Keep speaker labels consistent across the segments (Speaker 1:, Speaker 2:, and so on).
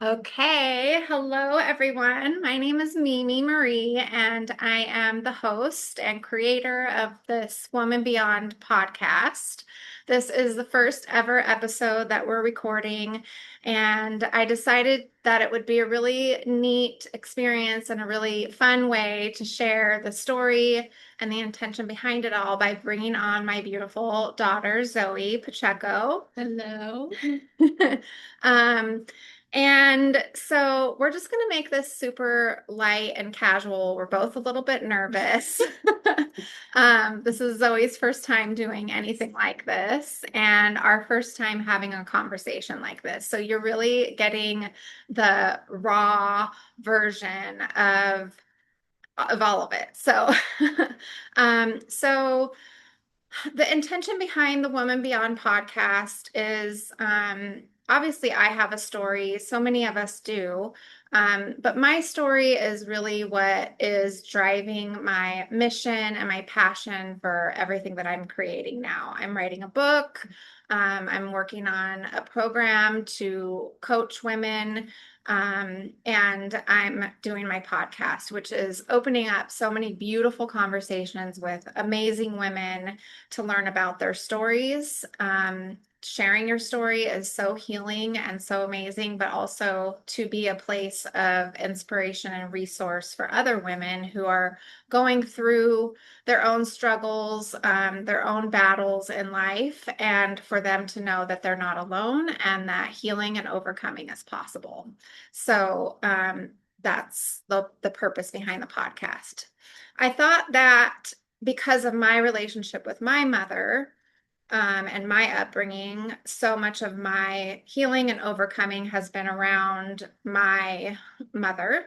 Speaker 1: Okay, hello everyone. My name is Mimi Marie, and I am the host and creator of this Woman Beyond podcast. This is the first ever episode that we're recording, and I decided that it would be a really neat experience and a really fun way to share the story and the intention behind it all by bringing on my beautiful daughter, Zoe Pacheco.
Speaker 2: Hello.
Speaker 1: Um, and so we're just going to make this super light and casual. We're both a little bit nervous. This is Zoe's first time doing anything like this, and our first time having a conversation like this. So you're really getting the raw version of all of it. So the intention behind the Woman Beyond podcast is obviously I have a story, so many of us do. But my story is really what is driving my mission and my passion for everything that I'm creating now. I'm writing a book. I'm working on a program to coach women. And I'm doing my podcast, which is opening up so many beautiful conversations with amazing women to learn about their stories. Sharing your story is so healing and so amazing, but also to be a place of inspiration and resource for other women who are going through their own struggles, their own battles in life, and for them to know that they're not alone and that healing and overcoming is possible. So that's the purpose behind the podcast. I thought that because of my relationship with my mother, and my upbringing, so much of my healing and overcoming has been around my mother.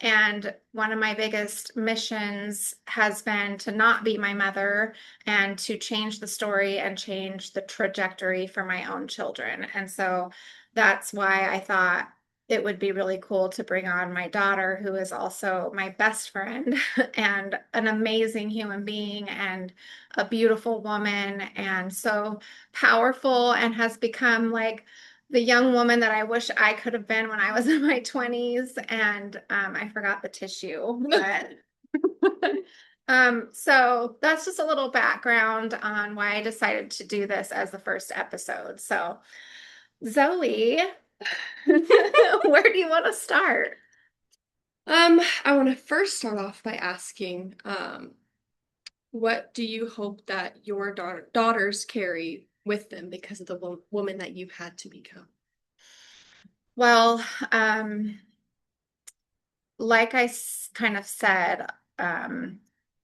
Speaker 1: And one of my biggest missions has been to not be my mother and to change the story and change the trajectory for my own children. And so that's why I thought it would be really cool to bring on my daughter, who is also my best friend and an amazing human being and a beautiful woman and so powerful and has become like the young woman that I wish I could have been when I was in my 20s. And I forgot the tissue, but so that's just a little background on why I decided to do this as the first episode. So, Zoe, where do you want to start?
Speaker 2: I want to first start off by asking, what do you hope that your daughters carry with them because of the woman that you've had to become?
Speaker 1: Well, like kind of said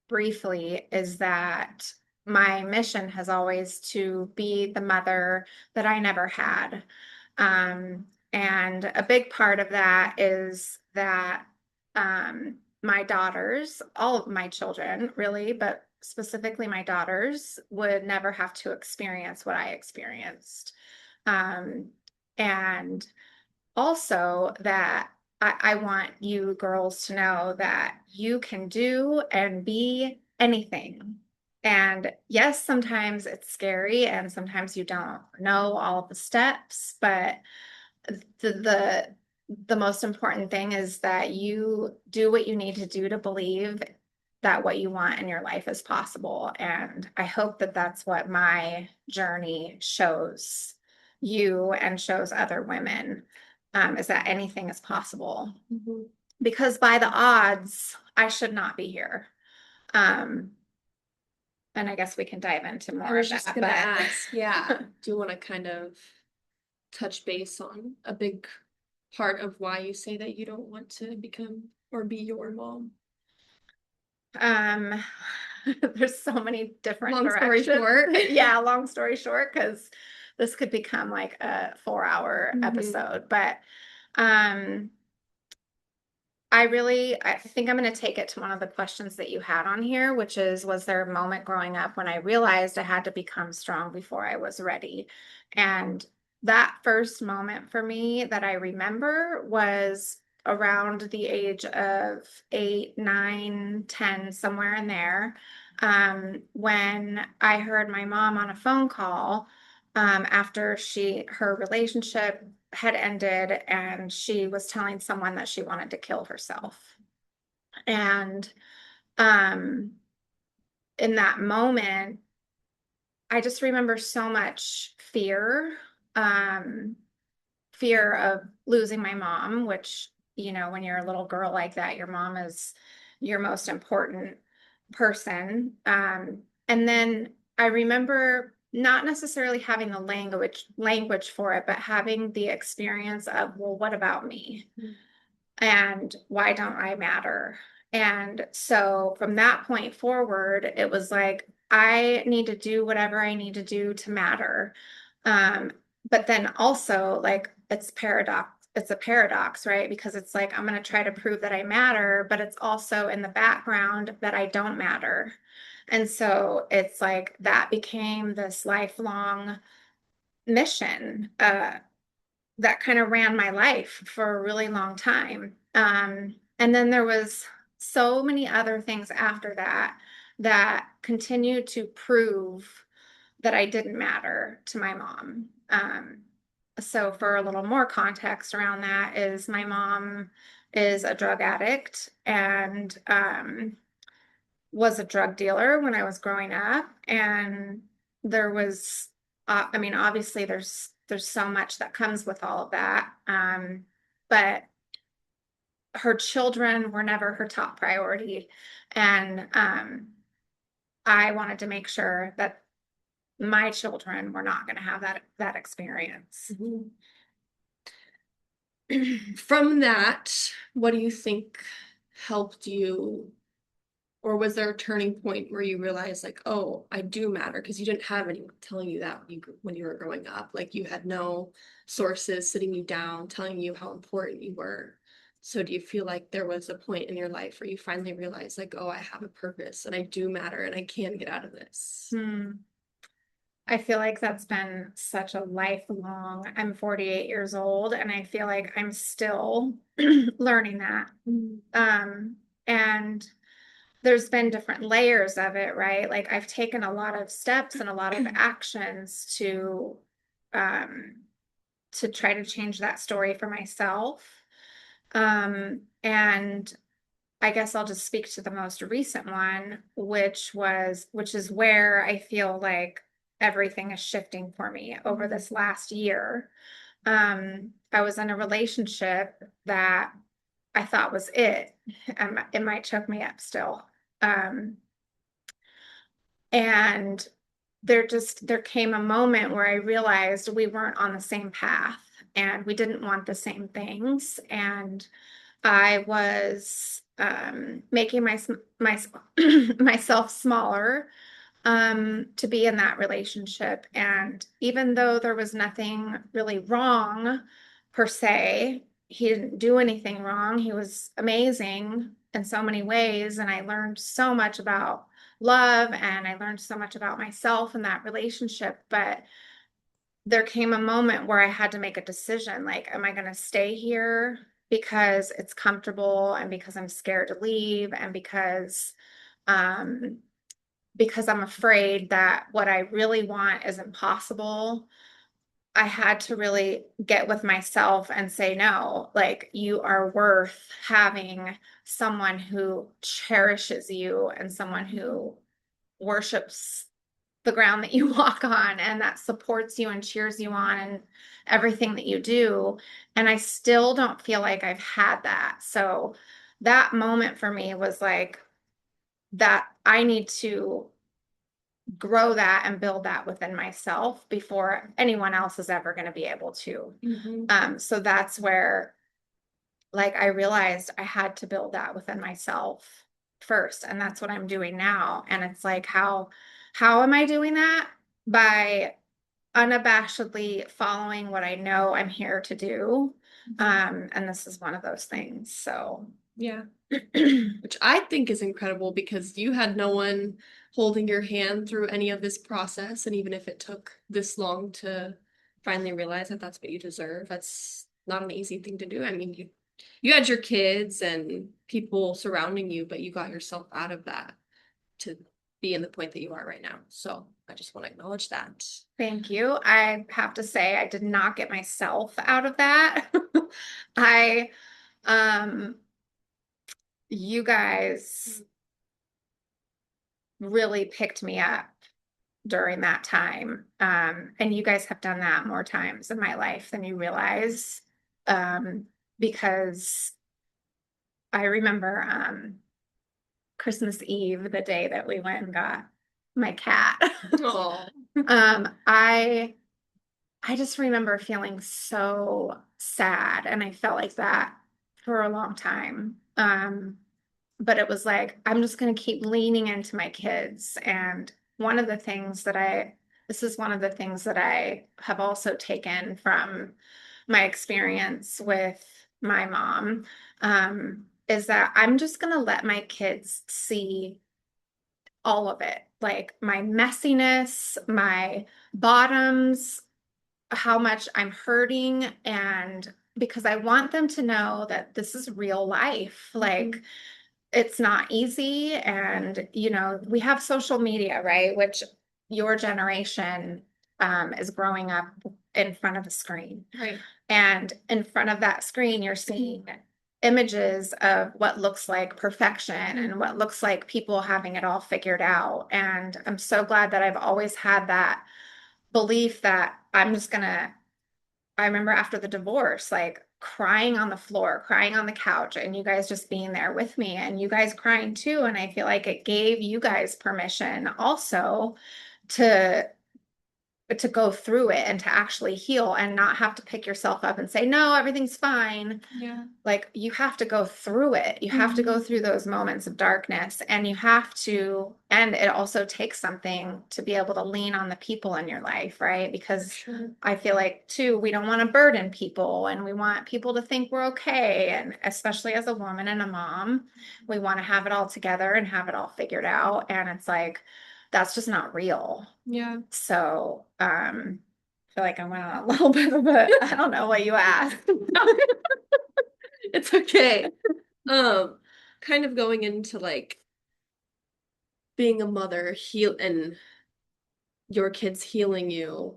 Speaker 1: briefly, is that my mission has always to be the mother that I never had. And a big part of that is that my daughters, all of my children really, but specifically my daughters, would never have to experience what I experienced. Um, and also that I want you girls to know that you can do and be anything. And yes, sometimes it's scary and sometimes you don't know all of the steps, but the the most important thing is that you do what you need to do to believe that what you want in your life is possible. And I hope that that's what my journey shows you and shows other women, is that anything is possible.
Speaker 2: Mhm.
Speaker 1: Because by the odds, I should not be here. Um, and I guess we can dive into
Speaker 2: I
Speaker 1: more of
Speaker 2: was just
Speaker 1: that,
Speaker 2: gonna ask, yeah,
Speaker 1: but
Speaker 2: do you want to kind of touch base on a big part of why you say that you don't want to become or be your mom?
Speaker 1: Um, there's so many different
Speaker 2: Long story
Speaker 1: directions.
Speaker 2: short.
Speaker 1: Yeah, long story short, because this could become like a 4 hour
Speaker 2: Hmm.
Speaker 1: episode. But um, I think I'm going to take it to one of the questions that you had on here, which is, was there a moment growing up when I realized I had to become strong before I was ready? And that first moment for me that I remember was around the age of 8, 9, 10, somewhere in there, when I heard my mom on a phone call after her relationship had ended and she was telling someone that she wanted to kill herself. And um, in that moment, I just remember so much fear, um, fear of losing my mom, which, when you're a little girl like that, your mom is your most important person. And then I remember not necessarily having the language for it, but having the experience of, well, what about me? And why don't I matter? And so from that point forward, it was like, I need to do whatever I need to do to matter. But then also, like, it's a paradox, right? Because it's like, I'm going to try to prove that I matter, but it's also in the background that I don't matter. And so it's like that became this lifelong mission. That kind of ran my life for a really long time. And then there was so many other things after that that continued to prove that I didn't matter to my mom. So for a little more context around that is my mom is a drug addict and was a drug dealer when I was growing up. And there was, I mean, obviously there's so much that comes with all of that. But her children were never her top priority. And I wanted to make sure that my children were not going to have that experience.
Speaker 2: Mhm. From that, what do you think helped you, or was there a turning point where you realized like, oh, I do matter? Because you didn't have anyone telling you that when you were growing up. Like you had no sources sitting you down, telling you how important you were. So do you feel like there was a point in your life where you finally realized like, oh, I have a purpose and I do matter and I can get out of this?
Speaker 1: Hmm. I feel like that's been such a lifelong, I'm 48 years old, and I feel like I'm still learning that.
Speaker 2: Mm.
Speaker 1: And there's been different layers of it, right? Like I've taken a lot of steps and a lot of actions um, to try to change that story for myself. And I guess I'll just speak to the most recent one, which is where I feel like everything is shifting for me over this last year. I was in a relationship that I thought was it. It might choke me up still. Um, and there came a moment where I realized we weren't on the same path and we didn't want the same things. And I was making myself smaller to be in that relationship. And even though there was nothing really wrong per se, he didn't do anything wrong. He was amazing in so many ways. And I learned so much about love and I learned so much about myself in that relationship. But there came a moment where I had to make a decision like, am I going to stay here because it's comfortable and because I'm scared to leave and um, because I'm afraid that what I really want is impossible. I had to really get with myself and say, no, like you are worth having someone who cherishes you and someone who worships the ground that you walk on and that supports you and cheers you on and everything that you do. And I still don't feel like I've had that. So that moment for me was like that I need to grow that and build that within myself before anyone else is ever going to be able to.
Speaker 2: Mhm.
Speaker 1: So that's where like I realized I had to build that within myself first, and that's what I'm doing now. And it's like how am I doing that? By unabashedly following what I know I'm here to do. And this is one of those things. So
Speaker 2: Yeah. Which I think is incredible because you had no one holding your hand through any of this process. And even if it took this long to finally realize that that's what you deserve, that's not an easy thing to do. I mean, you had your kids and people surrounding you, but you got yourself out of that to be in the point that you are right now. So I just want to acknowledge that.
Speaker 1: Thank you. I have to say I did not get myself out of that. I um you guys really picked me up during that time. And you guys have done that more times in my life than you realize. Because I remember Christmas Eve, the day that we went and got my cat.
Speaker 2: Oh,
Speaker 1: Um, I I just remember feeling so sad, and I felt like that for a long time. But it was like, I'm just going to keep leaning into my kids. And one of the things that this is one of the things that I have also taken from my experience with my mom, is that I'm just going to let my kids see all of it, like my messiness, my bottoms, how much I'm hurting, and because I want them to know that this is real life. Like, it's not easy. And, we have social media, right? Which your generation is growing up in front of a screen.
Speaker 2: right.
Speaker 1: And in front of that screen, you're seeing images of what looks like perfection and what looks like people having it all figured out. And I'm so glad that I've always had that belief that I remember after the divorce, like crying on the floor, crying on the couch, and you guys just being there with me and you guys crying too. And I feel like it gave you guys permission also to go through it and to actually heal and not have to pick yourself up and say, no, everything's fine.
Speaker 2: Yeah.
Speaker 1: Like, you have to go through it. You have to go through those moments of darkness, and you have to, and it also takes something to be able to lean on the people in your life, right? Because
Speaker 2: Sure.
Speaker 1: I feel like too, we don't want to burden people, and we want people to think we're okay. And especially as a woman and a mom, we want to have it all together and have it all figured out. And it's like, that's just not real.
Speaker 2: Yeah.
Speaker 1: So, I feel like I went on a little bit of a, I don't know what you asked.
Speaker 2: It's okay. Um, Kind of going into like being a mother, heal and your kids healing you.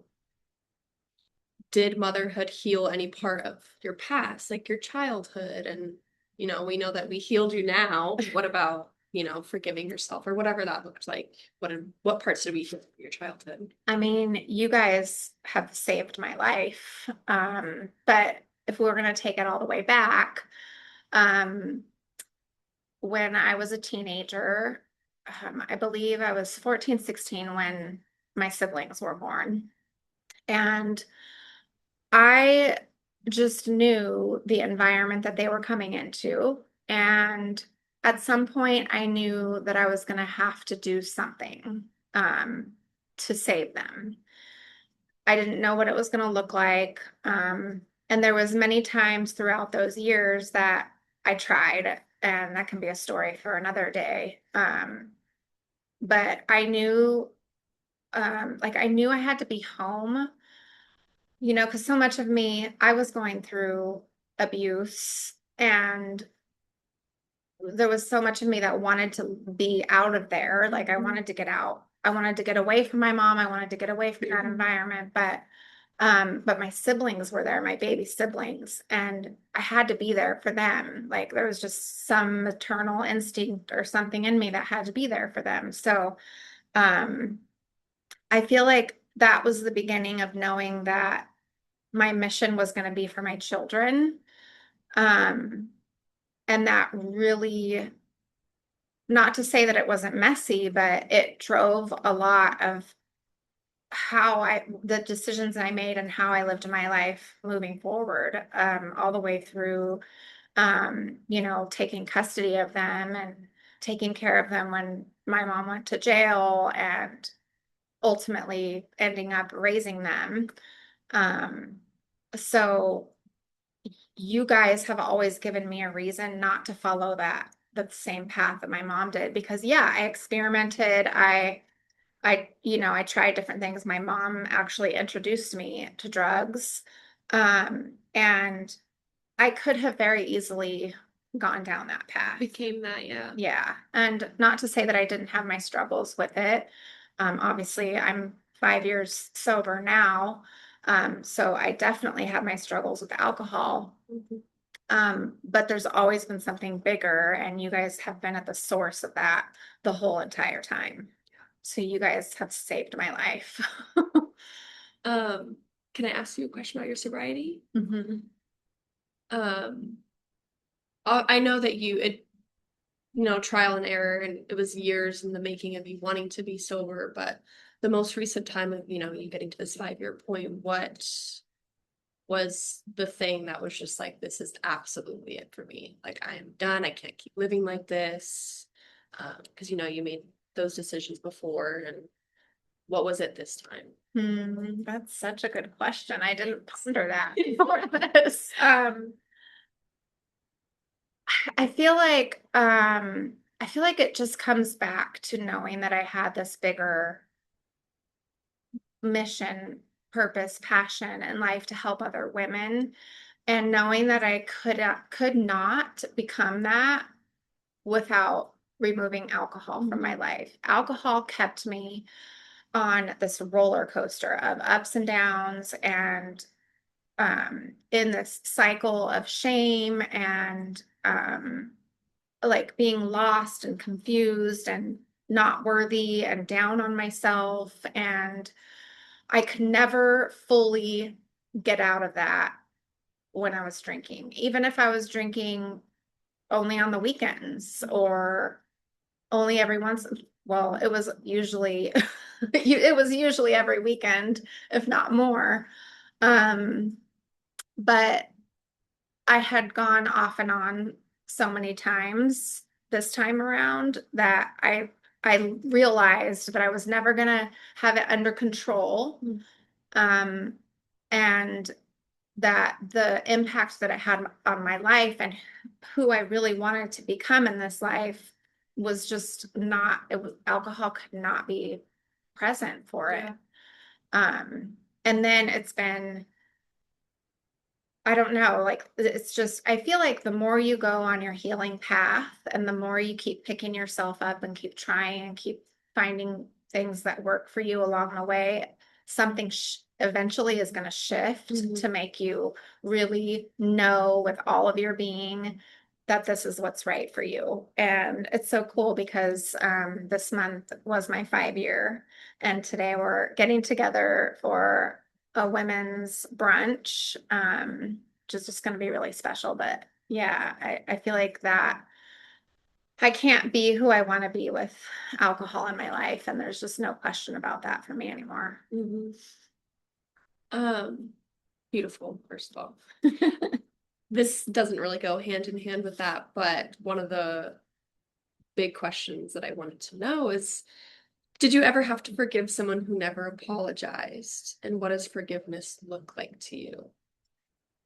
Speaker 2: Did motherhood heal any part of your past, like your childhood? And, we know that we healed you now. What about, forgiving yourself or whatever that looked like? What parts did we heal from your childhood?
Speaker 1: I mean, you guys have saved my life. But if we were going to take it all the way back, um, when I was a teenager, I believe I was 14, 16 when my siblings were born. And I just knew the environment that they were coming into. And at some point, I knew that I was going to have to do something um, to save them. I didn't know what it was going to look like. And there was many times throughout those years that I tried, and that can be a story for another day. But I knew, like I knew I had to be home, because so much of me, I was going through abuse, and there was so much of me that wanted to be out of there. Like, I wanted to get out. I wanted to get away from my mom. I wanted to get away from that environment. But my siblings were there, my baby siblings, and I had to be there for them. Like, there was just some maternal instinct or something in me that had to be there for them. So, um, I feel like that was the beginning of knowing that my mission was going to be for my children. Um, and that really, not to say that it wasn't messy, but it drove a lot of the decisions I made and how I lived my life moving forward, all the way through, taking custody of them and taking care of them when my mom went to jail, and ultimately ending up raising them. Um, so you guys have always given me a reason not to follow the same path that my mom did, because yeah, I experimented. I tried different things. My mom actually introduced me to drugs. And I could have very easily gone down that path.
Speaker 2: Became that, yeah.
Speaker 1: Yeah. And not to say that I didn't have my struggles with it, Obviously, I'm 5 years sober now, so I definitely had my struggles with alcohol.
Speaker 2: Mhm.
Speaker 1: But there's always been something bigger, and you guys have been at the source of that the whole entire time. So you guys have saved my life.
Speaker 2: Um, can I ask you a question about your sobriety?
Speaker 1: Mhm.
Speaker 2: Um, I know that trial and error, and it was years in the making of you wanting to be sober, but the most recent time of, you getting to this 5 year point, what was the thing that was just like, this is absolutely it for me? Like, I am done. I can't keep living like this. Because you made those decisions before, and what was it this time?
Speaker 1: That's such a good question. I didn't ponder that before this. I feel like it just comes back to knowing that I had this bigger mission, purpose, passion in life to help other women, and knowing that I could not become that without removing alcohol from my
Speaker 2: Mhm.
Speaker 1: life. Alcohol kept me on this roller coaster of ups and downs, and in this cycle of shame and like being lost and confused and not worthy and down on myself. And I could never fully get out of that when I was drinking, even if I was drinking only on the weekends or only every once. Well, it was usually it was usually every weekend, if not more. Um, but I had gone off and on so many times this time around that I realized that I was never gonna have it under control.
Speaker 2: Mhm.
Speaker 1: Um, and that the impact that it had on my life and who I really wanted to become in this life was just not, it was, alcohol could not be present for it.
Speaker 2: Yeah.
Speaker 1: And then it's been, I don't know, like it's just, I feel like the more you go on your healing path and the more you keep picking yourself up and keep trying and keep finding things that work for you along the way, something eventually is going to shift
Speaker 2: Mhm.
Speaker 1: to make you really know with all of your being that this is what's right for you. And it's so cool because this month was my 5 year, and today we're getting together for a women's brunch, which is just going to be really special. But yeah, I feel like that I can't be who I want to be with alcohol in my life. And there's just no question about that for me anymore.
Speaker 2: Mhm. Um, Beautiful, first of all. This doesn't really go hand in hand with that, but one of the big questions that I wanted to know is, did you ever have to forgive someone who never apologized? And what does forgiveness look like to you?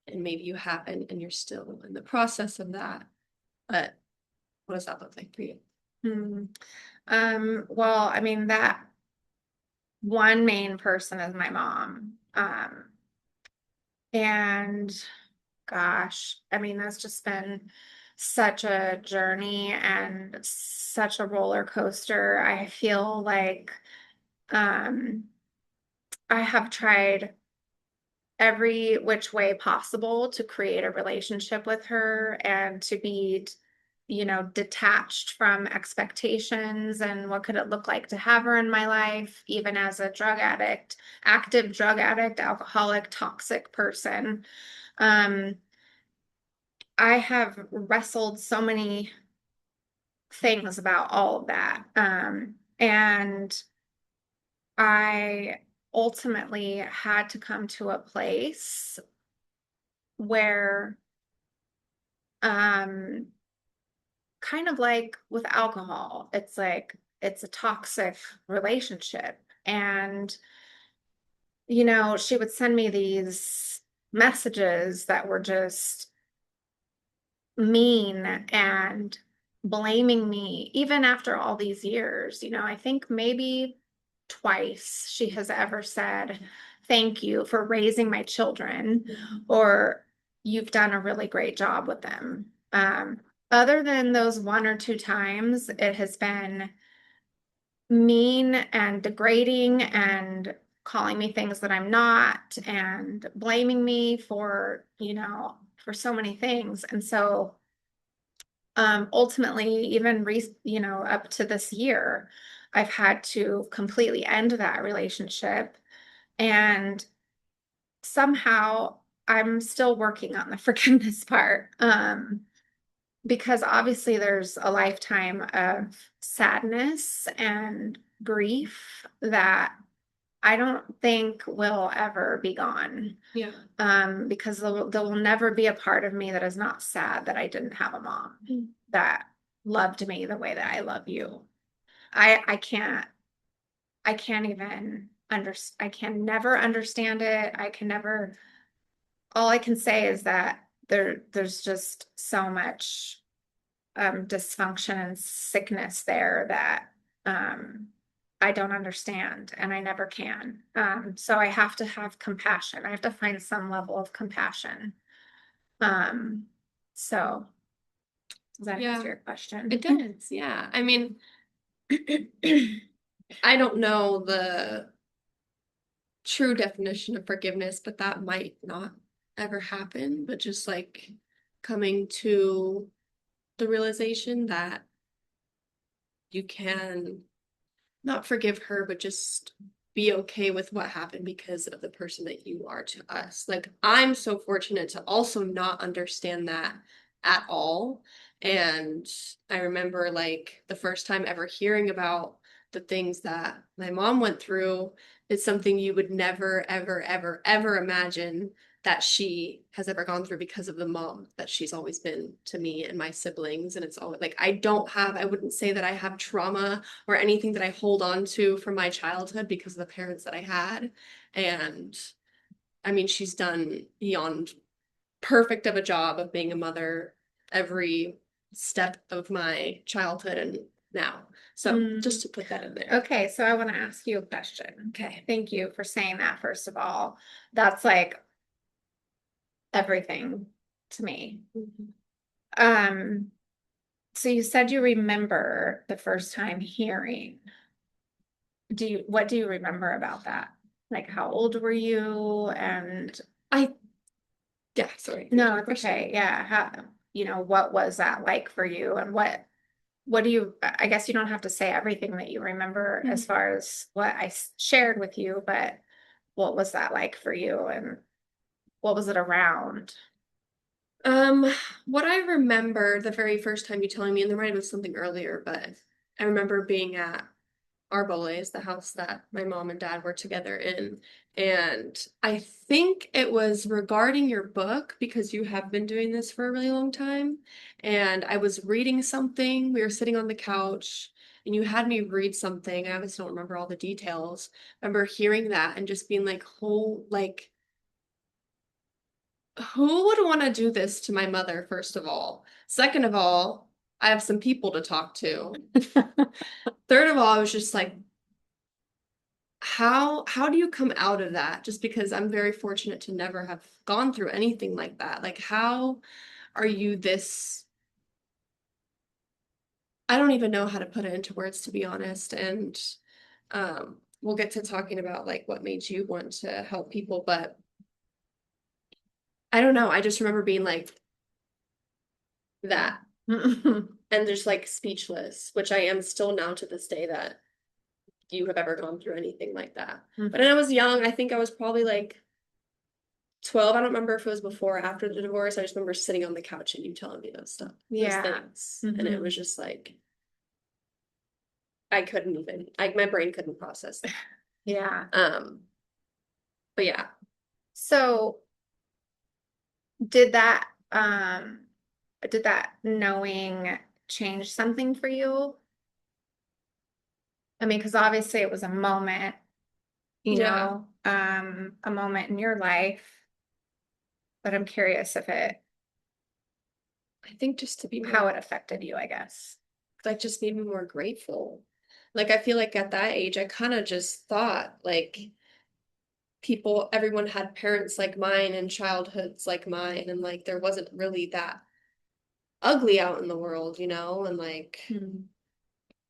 Speaker 2: And maybe you haven't and you're still in the process of that, but what does that look like for you?
Speaker 1: Hmm. Well, I mean, that one main person is my mom. And gosh, I mean, that's just been such a journey and such a roller coaster. I feel like um, I have tried every which way possible to create a relationship with her and to be, detached from expectations and what could it look like to have her in my life, even as a drug addict, active drug addict, alcoholic, toxic person. Um, I have wrestled so many things about all of that. And I ultimately had to come to a place where, um, kind of like with alcohol, it's like it's a toxic relationship. And, she would send me these messages that were just mean and blaming me even after all these years. I think maybe twice she has ever said thank you for raising my children, or you've done a really great job with them. Other than those one or two times, it has been mean and degrading and calling me things that I'm not and blaming me for, for so many things. And so ultimately, even up to this year, I've had to completely end that relationship. And somehow I'm still working on the forgiveness part. Because obviously there's a lifetime of sadness and grief that I don't think will ever be gone.
Speaker 2: Yeah.
Speaker 1: Because there will never be a part of me that is not sad that I didn't have a mom that loved me the way that I love you. I can't even I can never understand it. I can never, all I can say is that there's just so much dysfunction and sickness there that um, I don't understand and I never can. So I have to have compassion. I have to find some level of compassion. Um, so does that answer
Speaker 2: Yeah,
Speaker 1: your
Speaker 2: it
Speaker 1: question?
Speaker 2: does. Yeah. I mean, I don't know the true definition of forgiveness, but that might not ever happen. But just like coming to the realization that you can not forgive her, but just be okay with what happened because of the person that you are to us. Like, I'm so fortunate to also not understand that at all. And I remember, like, the first time ever hearing about the things that my mom went through is something you would never, ever, ever, ever imagine that she has ever gone through because of the mom that she's always been to me and my siblings. And it's always like, I wouldn't say that I have trauma or anything that I hold on to from my childhood because of the parents that I had. And I mean, she's done beyond perfect of a job of being a mother every step of my childhood and now. So just
Speaker 1: Mm.
Speaker 2: to put that in there.
Speaker 1: Okay, so I want to ask you a question.
Speaker 2: Okay.
Speaker 1: Thank you for saying that, first of all. That's like everything to me.
Speaker 2: Mhm.
Speaker 1: Um, so you said you remember the first time hearing. What do you remember about that? Like how old were you? And
Speaker 2: I, yeah, sorry. Repeat
Speaker 1: no,
Speaker 2: your
Speaker 1: it's
Speaker 2: question.
Speaker 1: okay. Yeah, what was that like for you? And what do you, I guess you don't have to say everything that you remember as
Speaker 2: Mhm.
Speaker 1: far as what shared with you, but what was that like for you and what was it around?
Speaker 2: Um, what I remember the very first time you telling me, and there might have been something earlier, but I remember being at Arbola's, the house that my mom and dad were together in. And I think it was regarding your book because you have been doing this for a really long time. And I was reading something. We were sitting on the couch and you had me read something. I obviously don't remember all the details. I remember hearing that and just being like, who would want to do this to my mother, first of all? Second of all, I have some people to talk to. Third of all, I was just like, how do you come out of that? Just because I'm very fortunate to never have gone through anything like that. Like how are you this I don't even know how to put it into words, to be honest. And we'll get to talking about like what made you want to help people, but I don't know. I just remember being like that and just like speechless, which I am still now to this day that you have ever gone through anything like that. But when I was young, I think I was probably like 12. I don't remember if it was before or after the divorce. I just remember sitting on the couch and you telling me those stuff, those
Speaker 1: Yeah.
Speaker 2: things. And it
Speaker 1: Hmm.
Speaker 2: was just like, I couldn't even, my brain couldn't process that.
Speaker 1: Yeah.
Speaker 2: Um, but yeah,
Speaker 1: So did that did that knowing change something for you? I mean, because obviously it was a moment,
Speaker 2: yeah,
Speaker 1: a moment in your life, but I'm curious if
Speaker 2: I think just to be more,
Speaker 1: how it affected you, I guess.
Speaker 2: like, just made me more grateful. Like, I feel like at that age, I kind of just thought, like, everyone had parents like mine and childhoods like mine, and like, there wasn't really that ugly out in the world, you know? And like,
Speaker 1: Hmm.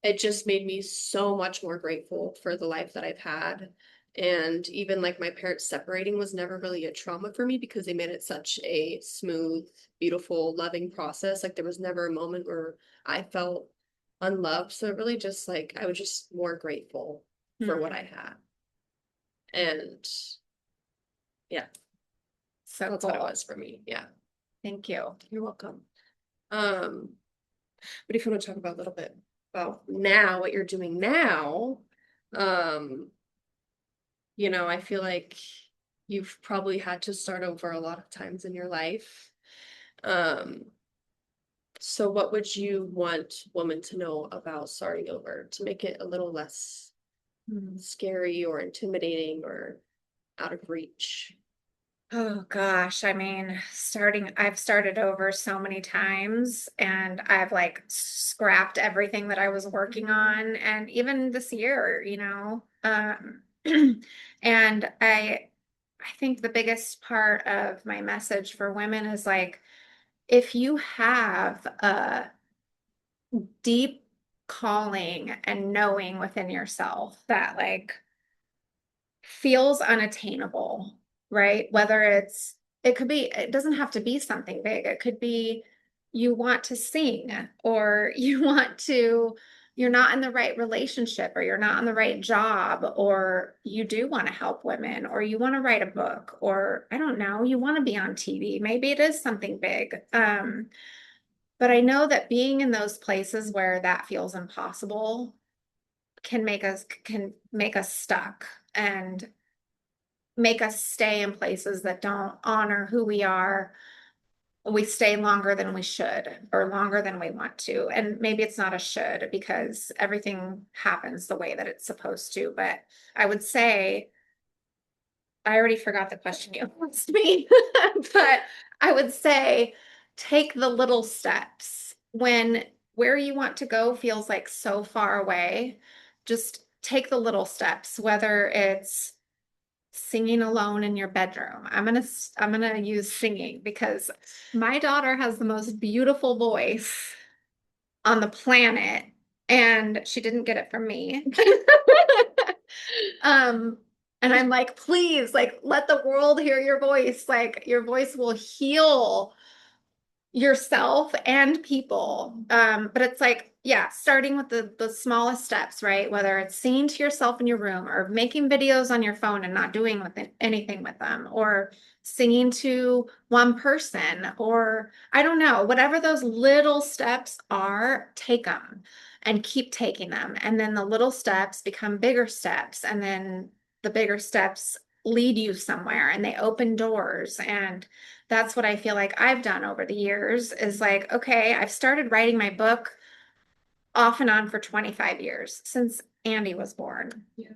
Speaker 2: it just made me so much more grateful for the life that I've had. And even like my parents separating was never really a trauma for me because they made it such a smooth, beautiful, loving process. Like there was never a moment where I felt unloved. So it really just like I was just more grateful for what I
Speaker 1: Hmm.
Speaker 2: had. And yeah,
Speaker 1: So
Speaker 2: that's what it
Speaker 1: cool.
Speaker 2: was for me. Yeah.
Speaker 1: Thank you.
Speaker 2: You're welcome. Um, but if you want to talk about a little bit about now, what you're doing now, um, I feel like you've probably had to start over a lot of times in your life. Um, so what would you want women to know about starting over to make it a little less
Speaker 1: Hmm.
Speaker 2: scary or intimidating or out of reach?
Speaker 1: Oh gosh, I mean, I've started over so many times and I've like scrapped everything that I was working on and even this year, and I think the biggest part of my message for women is like if you have a deep calling and knowing within yourself that like feels unattainable, right? It doesn't have to be something big. It could be you want to sing or you're not in the right relationship or you're not in the right job or you do want to help women or you want to write a book or I don't know, you want to be on TV. Maybe it is something big. But I know that being in those places where that feels impossible can make us stuck and make us stay in places that don't honor who we are. We stay longer than we should or longer than we want to. And maybe it's not a should because everything happens the way that it's supposed to. But I would say, I already forgot the question you asked me, but I would say take the little steps when where you want to go feels like so far away. Just take the little steps, whether it's singing alone in your bedroom. I'm gonna use singing because my daughter has the most beautiful voice on the planet, and she didn't get it from me. Um, and I'm like, please, like, let the world hear your voice. Like, your voice will heal yourself and people. But it's like, yeah, starting with the smallest steps, right? Whether it's singing to yourself in your room or making videos on your phone and not doing anything with them, or singing to one person, or I don't know, whatever those little steps are, take them and keep taking them. And then the little steps become bigger steps, and then the bigger steps lead you somewhere and they open doors. And that's what I feel like I've done over the years is like, okay, I've started writing my book off and on for 25 years since Andy was born.
Speaker 2: Yeah.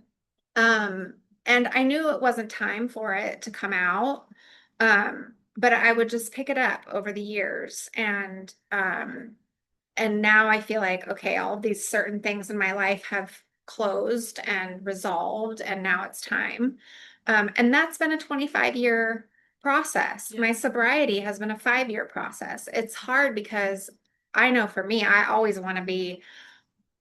Speaker 1: Um, and I knew it wasn't time for it to come out. But I would just pick it up over the years and now I feel like, okay, all of these certain things in my life have closed and resolved, and now it's time. And that's been a 25-year process.
Speaker 2: Yeah.
Speaker 1: My sobriety has been a 5-year process. It's hard because I know for me, I always want to be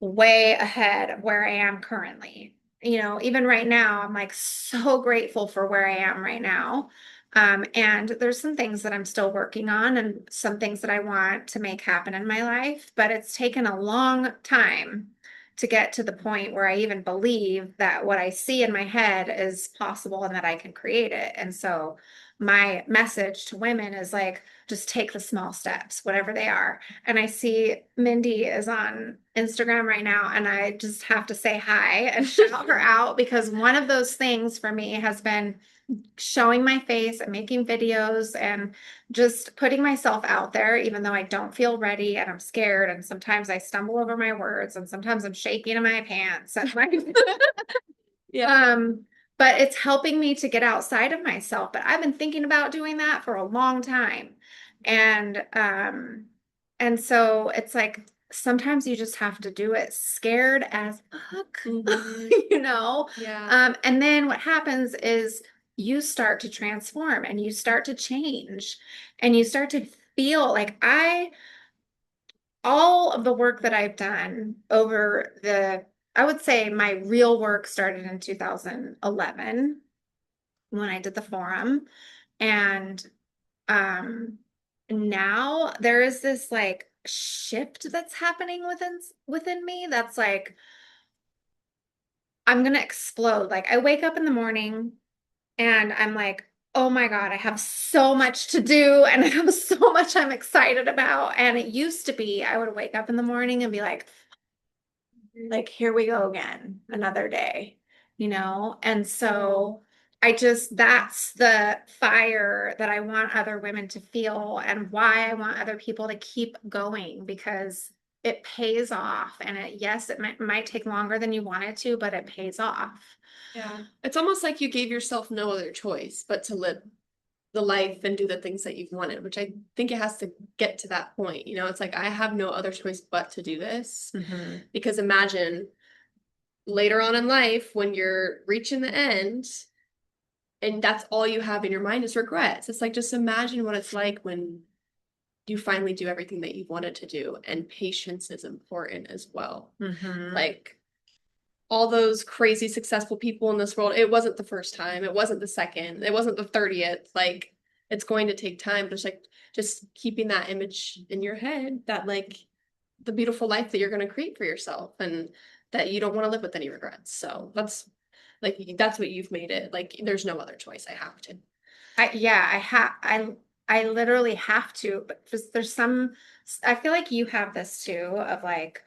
Speaker 1: way ahead of where I am currently. Even right now, I'm like so grateful for where I am right now. And there's some things that I'm still working on and some things that I want to make happen in my life, but it's taken a long time to get to the point where I even believe that what I see in my head is possible and that I can create it. And so my message to women is like, just take the small steps, whatever they are. And I see Mindy is on Instagram right now, and I just have to say hi and shout her out because one of those things for me has been showing my face and making videos and just putting myself out there, even though I don't feel ready and I'm scared. And sometimes I stumble over my words, and sometimes I'm shaking in my pants. And
Speaker 2: Yeah.
Speaker 1: um, but it's helping me to get outside of myself. But I've been thinking about doing that for a long time. And so it's like sometimes you just have to do it scared as fuck,
Speaker 2: Hmm.
Speaker 1: you know?
Speaker 2: Yeah.
Speaker 1: And then what happens is you start to transform and you start to change and you start to feel like all of the work that I've done over I would say my real work started in 2011 when I did the forum. And um, now there is this like shift that's happening within me that's like, I'm gonna explode. Like I wake up in the morning and I'm like, oh my God, I have so much to do and I have so much I'm excited about. And it used to be I would wake up in the morning and be like, here we go again, another day, you know? And so that's the fire that I want other women to feel and why I want other people to keep going because it pays off. And yes, it might take longer than you want it to, but it pays off.
Speaker 2: Yeah. It's almost like you gave yourself no other choice but to live the life and do the things that you've wanted, which I think it has to get to that point. You know, it's like I have no other choice but to do this.
Speaker 1: Mhm.
Speaker 2: Because imagine later on in life when you're reaching the end and that's all you have in your mind is regrets. It's like just imagine what it's like when you finally do everything that you wanted to do. And patience is important as well.
Speaker 1: Mhm.
Speaker 2: Like all those crazy successful people in this world, it wasn't the first time, it wasn't the second, it wasn't the 30th. Like it's going to take time. Just like just keeping that image in your head that like the beautiful life that you're going to create for yourself and that you don't want to live with any regrets. So that's like that's what you've made it. Like there's no other choice. I have to.
Speaker 1: Yeah, I literally have to, but there's some I feel like you have this too of like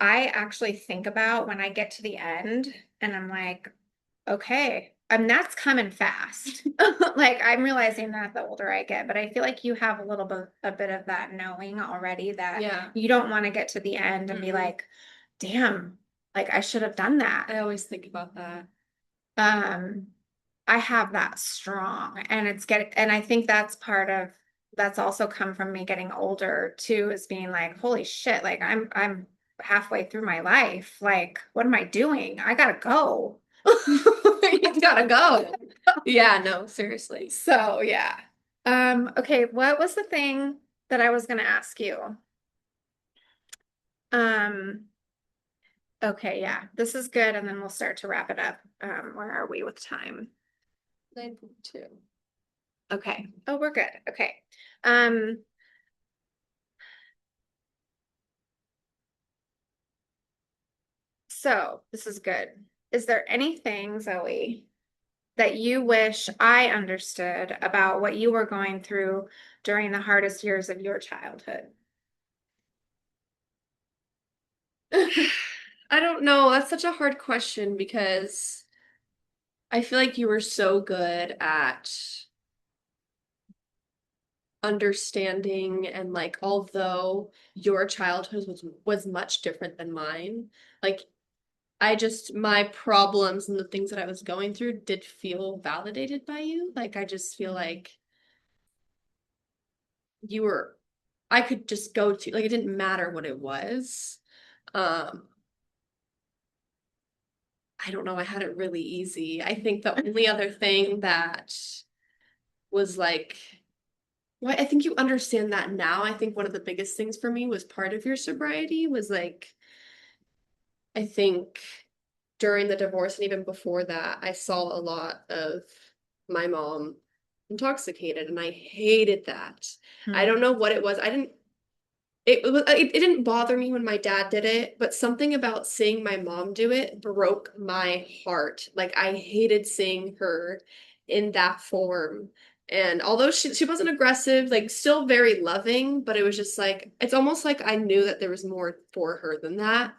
Speaker 1: I actually think about when I get to the end and I'm like, okay, and that's coming fast. Like I'm realizing that the older I get, but I feel like you have a bit of that knowing already that
Speaker 2: Yeah.
Speaker 1: you don't want to get to the end and be
Speaker 2: Mm-mm.
Speaker 1: like, damn, like I should have done that.
Speaker 2: I always think about that.
Speaker 1: Um, I have that strong and and I think that's also come from me getting older too, is being like, holy shit, like I'm halfway through my life. Like, what am I doing? I gotta go.
Speaker 2: You gotta go. Yeah, no, seriously.
Speaker 1: So yeah. Okay, what was the thing that I was gonna ask you? Um, okay, yeah, this is good, and then we'll start to wrap it up. Where are we with time?
Speaker 2: 9.2.
Speaker 1: Okay. Oh, we're good. Okay. Um, So this is good. Is there anything, Zoe, that you wish I understood about what you were going through during the hardest years of your childhood?
Speaker 2: I don't know. That's such a hard question because I feel like you were so good at understanding and like although your childhood was much different than mine, like I just my problems and the things that I was going through did feel validated by you. Like I just feel like you were I could just go to like it didn't matter what it was. Um I don't know, I had it really easy. I think the only other thing that was like, well, I think you understand that now. I think one of the biggest things for me was part of your sobriety was like, I think during the divorce and even before that, I saw a lot of my mom intoxicated and I hated that. I
Speaker 1: Hmm.
Speaker 2: don't know what it was. I didn't it didn't bother me when my dad did it, but something about seeing my mom do it broke my heart. Like I hated seeing her in that form. And although she wasn't aggressive, like still very loving, but it was just like it's almost like I knew that there was more for her than that.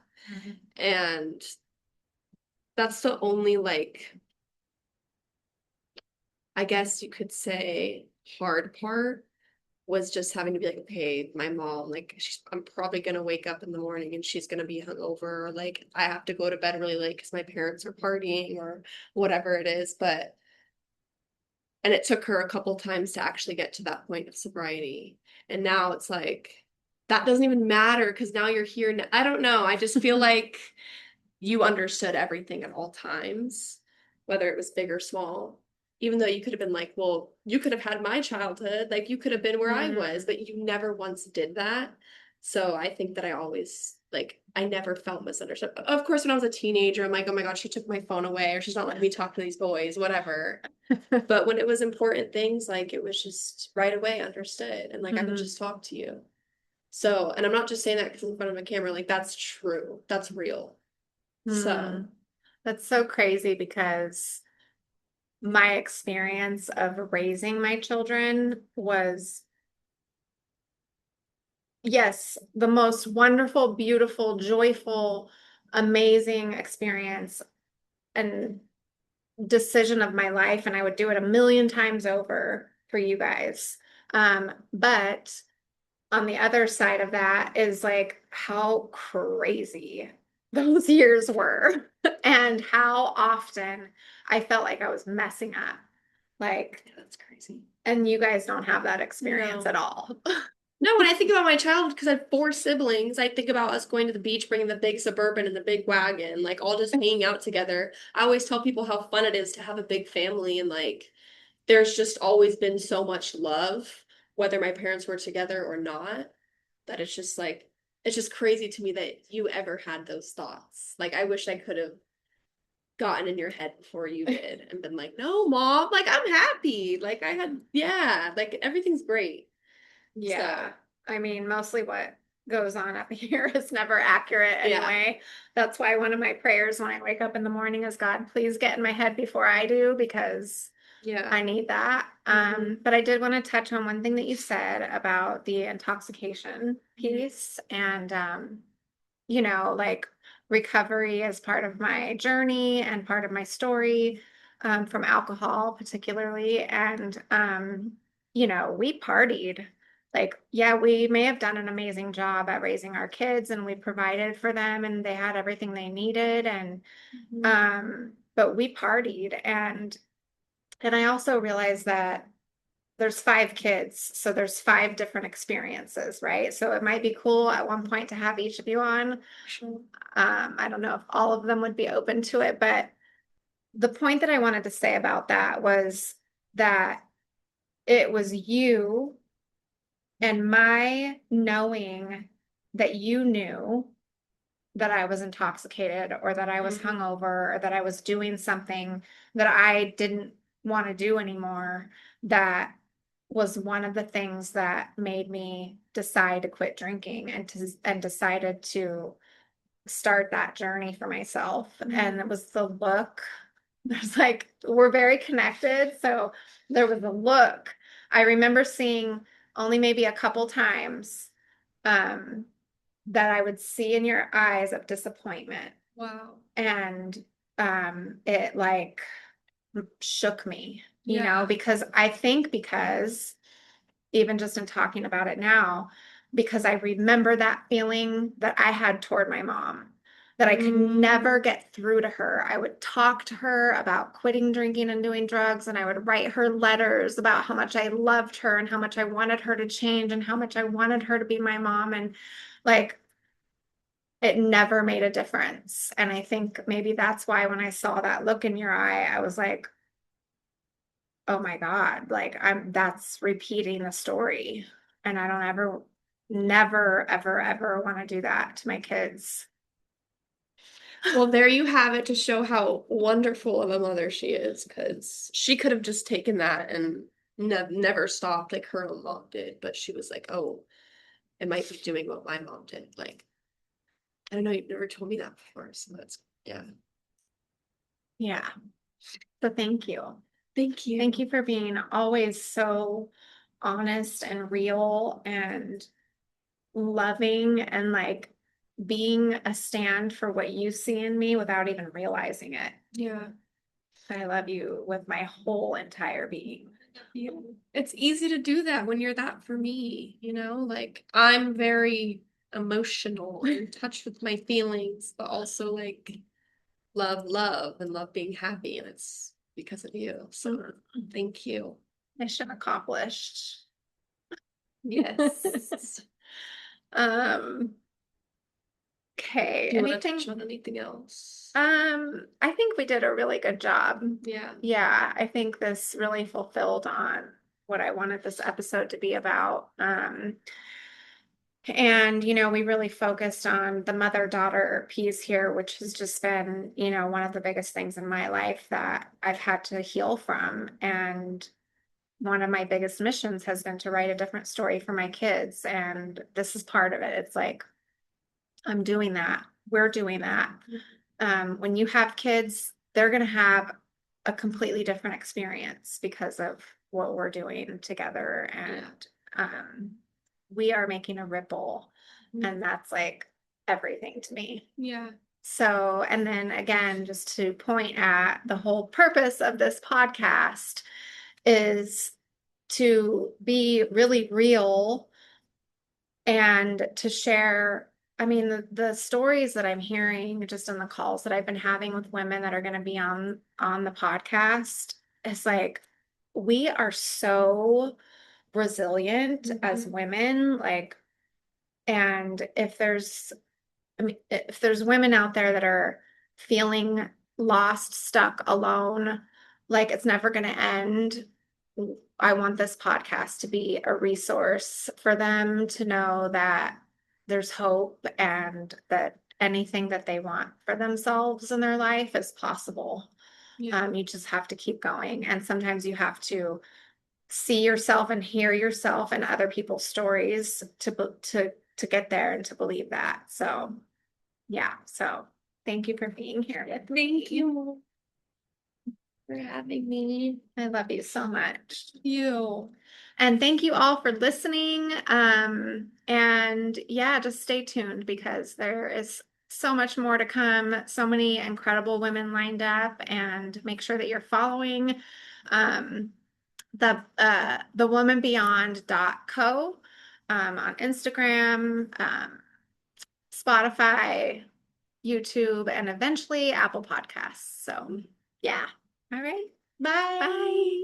Speaker 2: And that's the only like I guess you could say hard part was just having to be like, okay, my mom, like I'm probably gonna wake up in the morning and she's gonna be hungover, or like I have to go to bed really late because my parents are partying or whatever it is. But and it took her a couple times to actually get to that point of sobriety. And now it's like that doesn't even matter because now you're here. I don't know. I just feel like you understood everything at all times, whether it was big or small. Even though you could have been like, well, you could have had my childhood, like you could have been where I was,
Speaker 1: Hmm.
Speaker 2: but you never once did that. So I think that I always like I never felt misunderstood. Of course, when I was a teenager, I'm like, oh my God, she took my phone away, or she's not letting me talk to these boys, whatever. But when it was important things, like it was just right away understood, and like I could
Speaker 1: Mhm.
Speaker 2: just talk to you. So, and I'm not just saying that because I'm in front of a camera, like that's true, that's real. So,
Speaker 1: Hmm. That's so crazy because my experience of raising my children was, yes, the most wonderful, beautiful, joyful, amazing experience and decision of my life. And I would do it a million times over for you guys. But on the other side of that is like how crazy those years were and how often I felt like I was messing up. Like,
Speaker 2: yeah, that's crazy.
Speaker 1: and you guys don't have that experience
Speaker 2: No.
Speaker 1: at all.
Speaker 2: No, when I think about my childhood, because I have four siblings, I think about us going to the beach, bringing the big Suburban and the big wagon, like all just hanging out together. I always tell people how fun it is to have a big family, and like there's just always been so much love, whether my parents were together or not, that it's just like it's just crazy to me that you ever had those thoughts. Like I wish I could have gotten in your head before you did and been like, no, mom, like I'm happy. Like I had, yeah, like everything's great.
Speaker 1: Yeah.
Speaker 2: So,
Speaker 1: I mean, mostly what goes on up here is never accurate
Speaker 2: yeah,
Speaker 1: anyway. That's why one of my prayers when I wake up in the morning is God, please get in my head before I do because
Speaker 2: yeah.
Speaker 1: I need that.
Speaker 2: Hmm.
Speaker 1: But I did want to touch on one thing that you said about the intoxication
Speaker 2: Hmm.
Speaker 1: piece and like recovery as part of my journey and part of my story from alcohol, particularly. And, we partied. Like, yeah, we may have done an amazing job at raising our kids and we provided for them and they had everything they needed. And,
Speaker 2: Hmm.
Speaker 1: but we partied. And I also realized that there's five kids, so there's five different experiences, right? So it might be cool at one point to have each of you on.
Speaker 2: Sure.
Speaker 1: I don't know if all of them would be open to it, but the point that I wanted to say about that was that it was you and my knowing that you knew that I was intoxicated or that I was
Speaker 2: Hmm.
Speaker 1: hungover or that I was doing something that I didn't want to do anymore. That was one of the things that made me decide to quit drinking and decided to start that journey for myself. And
Speaker 2: Hmm.
Speaker 1: it was the look. There's like, we're very connected. So there was a look. I remember seeing only maybe a couple times um, that I would see in your eyes of disappointment.
Speaker 2: Wow.
Speaker 1: And it like shook me,
Speaker 2: Yeah.
Speaker 1: because I think because even just in talking about it now, because I remember that feeling that I had toward my mom, that I could never
Speaker 2: Mm.
Speaker 1: get through to her. I would talk to her about quitting drinking and doing drugs, and I would write her letters about how much I loved her and how much I wanted her to change and how much I wanted her to be my mom. And like, it never made a difference. And I think maybe that's why when I saw that look in your eye, I was like, oh my God, like that's repeating the story. And I don't ever, never, ever, ever want to do that to my kids.
Speaker 2: Well, there you have it to show how wonderful of a mother she is, because she could have just taken that and never stopped like her own mom did, but she was like, oh, it might be doing what my mom did. Like, I don't know, you've never told me that before, so that's, yeah.
Speaker 1: Yeah. So thank you.
Speaker 2: Thank
Speaker 1: Thank
Speaker 2: you.
Speaker 1: you for being always so honest and real and loving and like being a stand for what you see in me without even realizing it.
Speaker 2: Yeah.
Speaker 1: I love you with my whole entire being.
Speaker 2: You. It's easy to do that when you're that for me, like I'm very emotional, in touch with my feelings, but also like love and love being happy, and it's because of you. So thank you.
Speaker 1: Mission accomplished.
Speaker 2: Yes.
Speaker 1: Um, okay.
Speaker 2: Do you want to touch
Speaker 1: Anything?
Speaker 2: on anything else?
Speaker 1: I think we did a really good job.
Speaker 2: Yeah.
Speaker 1: Yeah, I think this really fulfilled on what I wanted this episode to be about. And, we really focused on the mother-daughter piece here, which has just been, one of the biggest things in my life that I've had to heal from. And one of my biggest missions has been to write a different story for my kids. And this is part of it. It's like, I'm doing that. We're doing that. When you have kids, they're going to have a completely different experience because of what we're doing together.
Speaker 2: Yeah.
Speaker 1: And we are making a ripple, and that's like everything to me.
Speaker 2: Yeah.
Speaker 1: So, and then again, just to point at the whole purpose of this podcast is to be really real and to share. I mean, the stories that I'm hearing just in the calls that I've been having with women that are going to be on the podcast, it's like we are so resilient as women, like, and if there's women out there that are feeling lost, stuck, alone, like it's never going to end, I want this podcast to be a resource for them to know that there's hope and that anything that they want for themselves in their life is possible.
Speaker 2: Yeah.
Speaker 1: You just have to keep going. And sometimes you have to see yourself and hear yourself and other people's stories to get there and to believe that. So yeah, so thank you for being here with me.
Speaker 2: Thank you
Speaker 1: For having me. I love you so much.
Speaker 2: you.
Speaker 1: And thank you all for listening. And yeah, just stay tuned because there is so much more to come. So many incredible women lined up, and make sure that you're following um, the womanbeyond.co on Instagram, Spotify, YouTube, and eventually Apple Podcasts. So, yeah. All right.
Speaker 2: Bye.
Speaker 1: Bye.